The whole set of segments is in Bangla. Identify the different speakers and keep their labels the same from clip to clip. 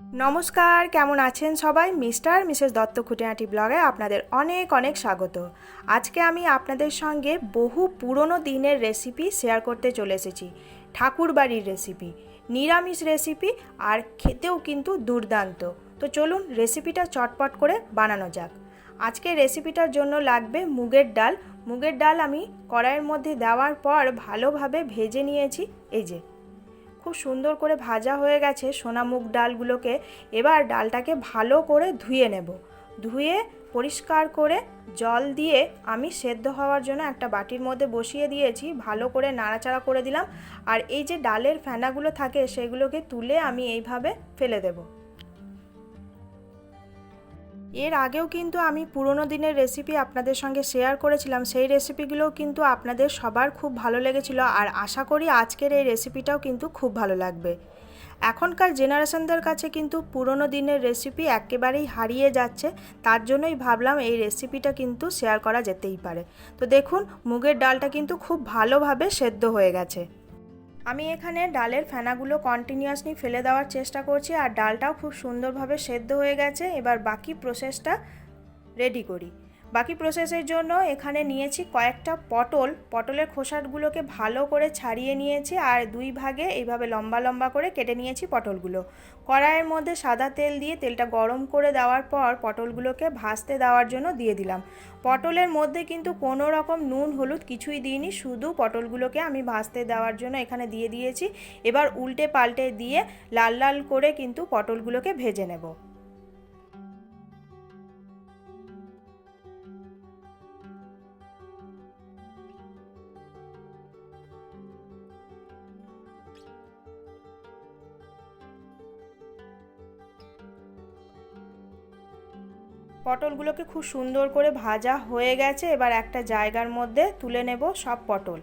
Speaker 1: নমস্কার, কেমন আছেন সবাই? মিস্টার আর মিসেস দত্ত খুঁটিনাটি ব্লগে আপনাদের অনেক অনেক স্বাগত। আজকে আমি আপনাদের সঙ্গে বহু পুরনো দিনের রেসিপি শেয়ার করতে চলে এসেছি। ঠাকুরবাড়ির রেসিপি, নিরামিষ রেসিপি, আর খেতেও কিন্তু দুর্দান্ত। তো চলুন রেসিপিটা চটপট করে বানানো যাক। আজকে রেসিপিটার জন্য লাগবে মুগের ডাল। মুগের ডাল আমি কড়াইয়ের মধ্যে দেওয়ার পর ভালোভাবে ভেজে নিয়েছি। এই যে খুব সুন্দর করে ভাজা হয়ে গেছে সোনা মুগ ডালগুলোকে। এবার ডালটাকে ভালো করে ধুয়ে নেব। ধুয়ে পরিষ্কার করে জল দিয়ে আমি সেদ্ধ হওয়ার জন্য একটা বাটির মধ্যে বসিয়ে দিয়েছি। ভালো করে নাড়াচাড়া করে দিলাম। আর এই যে ডালের ফেনাগুলো থাকে সেগুলোকে তুলে আমি এইভাবে ফেলে দেব। এর আগেও কিন্তু আমি পুরনো দিনের রেসিপি আপনাদের সঙ্গে শেয়ার করেছিলাম। সেই রেসিপিগুলোও কিন্তু আপনাদের সবার খুব ভালো লেগেছিল, আর আশা করি আজকের এই রেসিপিটাও কিন্তু খুব ভালো লাগবে। এখনকার জেনারেশনদের কাছে কিন্তু পুরনো দিনের রেসিপি একেবারেই হারিয়ে যাচ্ছে। তার জন্যই ভাবলাম এই রেসিপিটা কিন্তু শেয়ার করা যেতেই পারে। তো দেখুন, মুগের ডালটা কিন্তু খুব ভালোভাবে সেদ্ধ হয়ে গেছে। আমি এখানে ডালের ফেনাগুলো কন্টিনিউয়াসলি ফেলে দেওয়ার চেষ্টা করছি, আর ডালটাও খুব সুন্দরভাবে সেদ্ধ হয়ে গেছে। এবার বাকি প্রসেসটা রেডি করি। বাকি প্রসেসের জন্য এখানে নিয়েছি কয়েকটা পটলের খোসাগুলোকে ভালো করে ছাড়িয়ে নিয়েছি, আর দুই ভাগে এইভাবে লম্বা লম্বা করে কেটে নিয়েছি পটলগুলো। কড়াইয়ের মধ্যে সাদা তেল দিয়ে তেলটা গরম করে দেওয়ার পর পটলগুলোকে ভাজতে দেওয়ার জন্য দিয়ে দিলাম। পটলের মধ্যে কিন্তু কোনো রকম নুন হলুদ কিছুই দিইনি, শুধু পটলগুলোকে আমি ভাজতে দেওয়ার জন্য এখানে দিয়ে দিয়েছি। এবার উল্টে পাল্টে দিয়ে লাল লাল করে কিন্তু পটলগুলোকে ভেজে নেব। পটলগুলোকে খুব সুন্দর করে ভাজা হয়ে গেছে। এবার একটা জায়গার মধ্যে তুলে নেব সব পটল।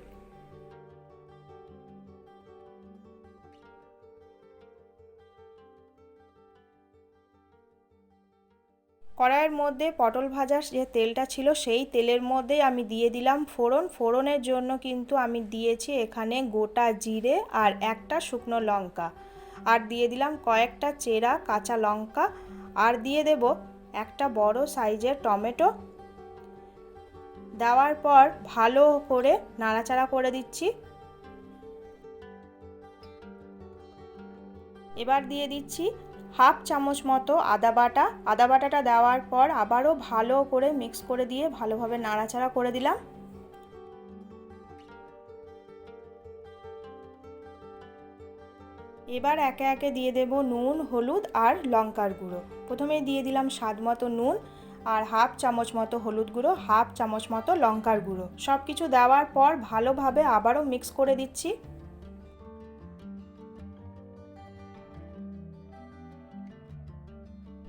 Speaker 1: কড়াইয়ের মধ্যে পটল ভাজার যে তেলটা ছিল সেই তেলের মধ্যেই আমি দিয়ে দিলাম ফোড়ন। ফোড়নের জন্য কিন্তু আমি দিয়েছি এখানে গোটা জিরে আর একটা শুকনো লঙ্কা, আর দিয়ে দিলাম কয়েকটা চেরা কাঁচা লঙ্কা, আর দিয়ে দেব একটা বড় সাইজের টমেটো। দেওয়ার পর ভালো করে নাড়াচাড়া করে দিচ্ছি। এবার দিয়ে দিচ্ছি হাফ চামচ মতো আদা বাটা। আদা বাটাটা দেওয়ার পর আবারও ভালো করে মিক্স করে দিয়ে ভালোভাবে নাড়াচাড়া করে দিলাম। এবার একে একে দিয়ে দেব নুন হলুদ আর লঙ্কার গুঁড়ো। প্রথমেই দিয়ে দিলাম স্বাদ মতো নুন, আর হাফ চামচ মতো হলুদ গুঁড়ো, হাফ চামচ মতো লঙ্কার গুঁড়ো। সব কিছু দেওয়ার পর ভালোভাবে আবারও মিক্স করে দিচ্ছি।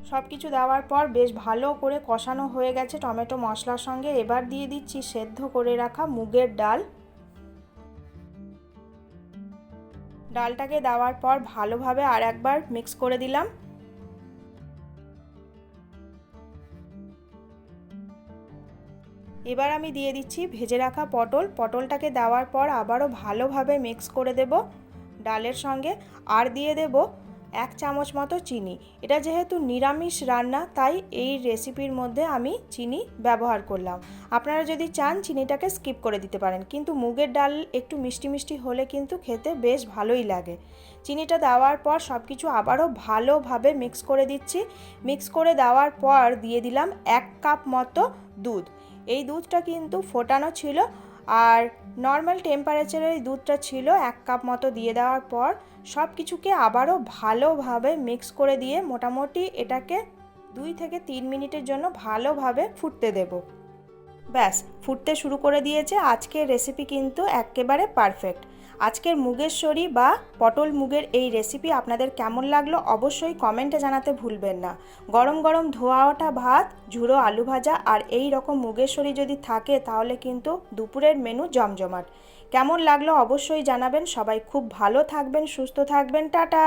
Speaker 1: সব কিছু দেওয়ার পর বেশ ভালো করে কষানো হয়ে গেছে টমেটো মশলার সঙ্গে। এবার দিয়ে দিচ্ছি সেদ্ধ করে রাখা মুগের ডাল। ডালটাকে দেওয়ার পর ভালোভাবে আর একবার মিক্স করে দিলাম। এবার আমি দিয়ে দিচ্ছি ভেজে রাখা পটলটাকে দেওয়ার পর আবারও ভালোভাবে মিক্স করে দেব ডালের সঙ্গে। আর দিয়ে দেব 1 চামচ মতো চিনি। এটা যেহেতু নিরামিষ রান্না তাই এই রেসিপির মধ্যে আমি চিনি ব্যবহার করলাম। আপনারা যদি চান চিনিটাকে স্কিপ করে দিতে পারেন, কিন্তু মুগের ডাল একটু মিষ্টি মিষ্টি হলে কিন্তু খেতে বেশ ভালোই লাগে। চিনিটা দেওয়ার পর সব কিছু আবারও ভালোভাবে মিক্স করে দিচ্ছি। মিক্স করে দেওয়ার পর দিয়ে দিলাম 1 কাপ মতো দুধ। এই দুধটা কিন্তু ফোটানো ছিল, আর নর্মাল টেম্পারেচারের এই দুধটা ছিল। 1 কাপ মতো দিয়ে দেওয়ার পর সব কিছুকে আবারও ভালোভাবে মিক্স করে দিয়ে মোটামুটি এটাকে 2 থেকে 3 মিনিটের জন্য ভালোভাবে ফুটতে দেব। ব্যাস, ফুটতে শুরু করে দিয়েছে। আজকের রেসিপি কিন্তু একেবারে পারফেক্ট। আজকের মুগেশ্বরী বা পটল মুগের এই রেসিপি আপনাদের কেমন লাগলো অবশ্যই কমেন্টে জানাতে ভুলবেন না। গরম গরম ধোয়া ওঠা ভাত, ঝুড়ো আলু ভাজা আর এই রকম মুগেশ্বরী যদি থাকে তাহলে কিন্তু দুপুরের মেনু জমজমাট। কেমন লাগলো অবশ্যই জানাবেন। সবাই খুব ভালো থাকবেন, সুস্থ থাকবেন। টাটা।